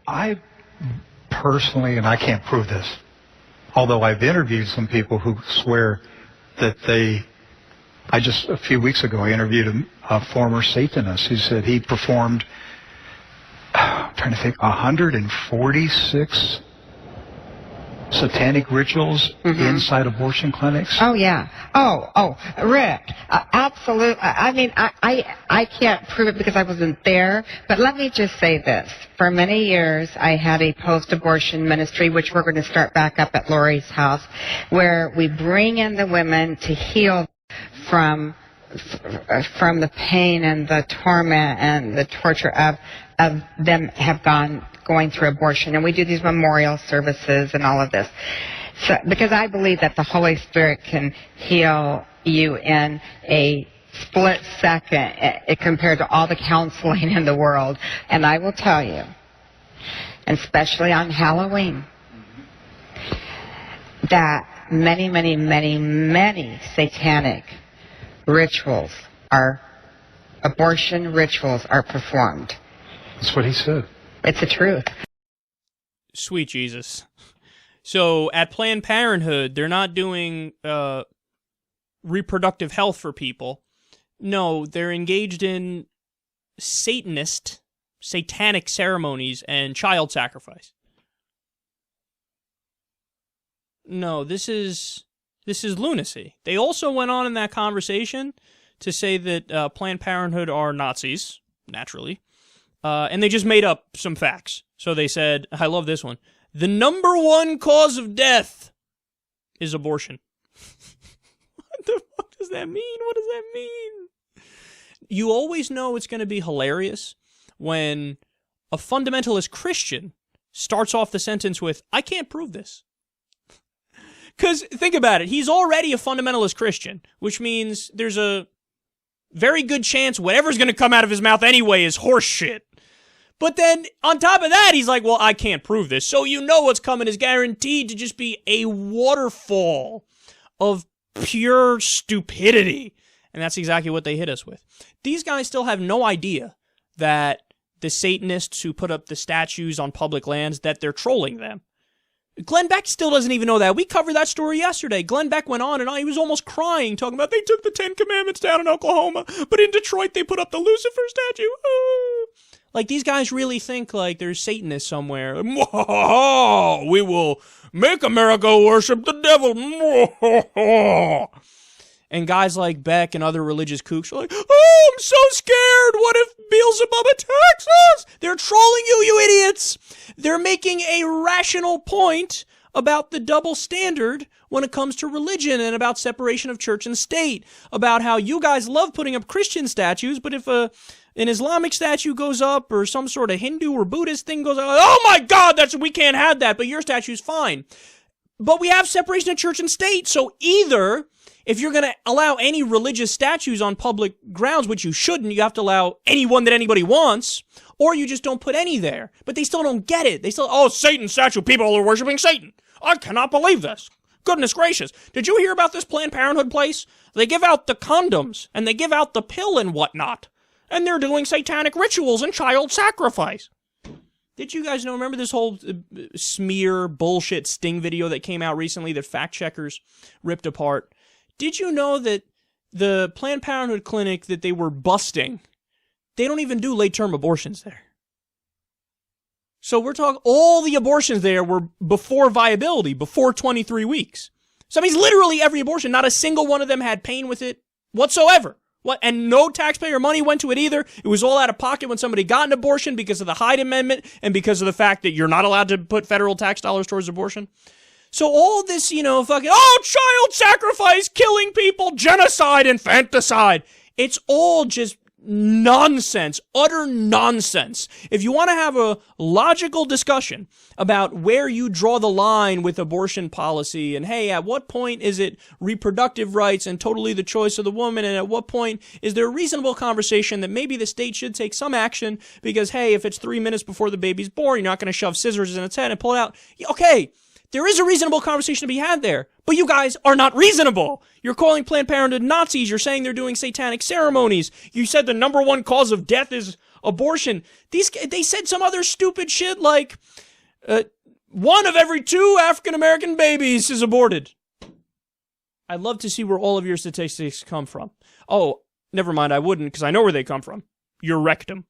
I personally, and I can't prove this, although I've interviewed some people who swear that a few weeks ago, I interviewed a former Satanist who said he performed, I'm trying to think, 146 satanic rituals inside abortion clinics. Oh, yeah. Oh, Rick, absolutely. I mean, I can't prove it because I wasn't there, but let me just say this. For many years, I had a post-abortion ministry, which we're going to start back up at Lori's house, where we bring in the women to heal from the pain and the torment and the torture of them going through abortion. And we do these memorial services and all of this. So, because I believe that the Holy Spirit can heal you in a split second compared to all the counseling in the world. And I will tell you, especially on Halloween, that many, many, many, many satanic abortion rituals are performed. That's what he said. It's the truth. Sweet Jesus. So at Planned Parenthood, they're not doing reproductive health for people. No, they're engaged in satanic ceremonies and child sacrifice. No, this is lunacy. They also went on in that conversation to say that Planned Parenthood are Nazis, naturally, and they just made up some facts. So they said, I love this one, the number one cause of death is abortion. What the fuck does that mean? What does that mean? You always know it's going to be hilarious when a fundamentalist Christian starts off the sentence with, I can't prove this. Because, think about it, he's already a fundamentalist Christian, which means there's a very good chance whatever's going to come out of his mouth anyway is horse shit. But then, on top of that, he's like, well, I can't prove this. So you know what's coming is guaranteed to just be a waterfall of pure stupidity. And that's exactly what they hit us with. These guys still have no idea that the Satanists who put up the statues on public lands, that they're trolling them. Glenn Beck still doesn't even know that. We covered that story yesterday. Glenn Beck went on and on. He was almost crying, talking about they took the 10 Commandments down in Oklahoma, but in Detroit they put up the Lucifer statue. Like, these guys really think like there's Satanists somewhere. We will make America worship the devil. And guys like Beck and other religious kooks are like, oh, I'm so scared. What if Beelzebub attacks us? They're trolling you, you idiots. They're making a rational point about the double standard when it comes to religion and about separation of church and state, about how you guys love putting up Christian statues, but if an Islamic statue goes up or some sort of Hindu or Buddhist thing goes up, oh my God, we can't have that, but your statue's fine. But we have separation of church and state, so either if you're going to allow any religious statues on public grounds, which you shouldn't, you have to allow anyone that anybody wants, or you just don't put any there. But they still don't get it. They still, oh, Satan statue, people are worshiping Satan. I cannot believe this. Goodness gracious. Did you hear about this Planned Parenthood place? They give out the condoms, and they give out the pill and whatnot. And they're doing satanic rituals and child sacrifice. Did you guys know, remember this whole smear bullshit sting video that came out recently that fact checkers ripped apart? Did you know that the Planned Parenthood clinic that they were busting, they don't even do late-term abortions there? So we're talking, all the abortions there were before viability, before 23 weeks. So that means literally every abortion, not a single one of them had pain with it whatsoever. And no taxpayer money went to it either. It was all out of pocket when somebody got an abortion because of the Hyde Amendment and because of the fact that you're not allowed to put federal tax dollars towards abortion. So all this, fucking, child sacrifice, killing people, genocide, infanticide. It's all just nonsense, utter nonsense. If you want to have a logical discussion about where you draw the line with abortion policy and, hey, at what point is it reproductive rights and totally the choice of the woman, and at what point is there a reasonable conversation that maybe the state should take some action because, hey, if it's 3 minutes before the baby's born, you're not going to shove scissors in its head and pull it out. Okay. There is a reasonable conversation to be had there, but you guys are not reasonable. You're calling Planned Parenthood Nazis. You're saying they're doing satanic ceremonies. You said the number one cause of death is abortion. They said some other stupid shit like 1 of every 2 African-American babies is aborted. I'd love to see where all of your statistics come from. Oh, never mind, I wouldn't, because I know where they come from. Your rectum.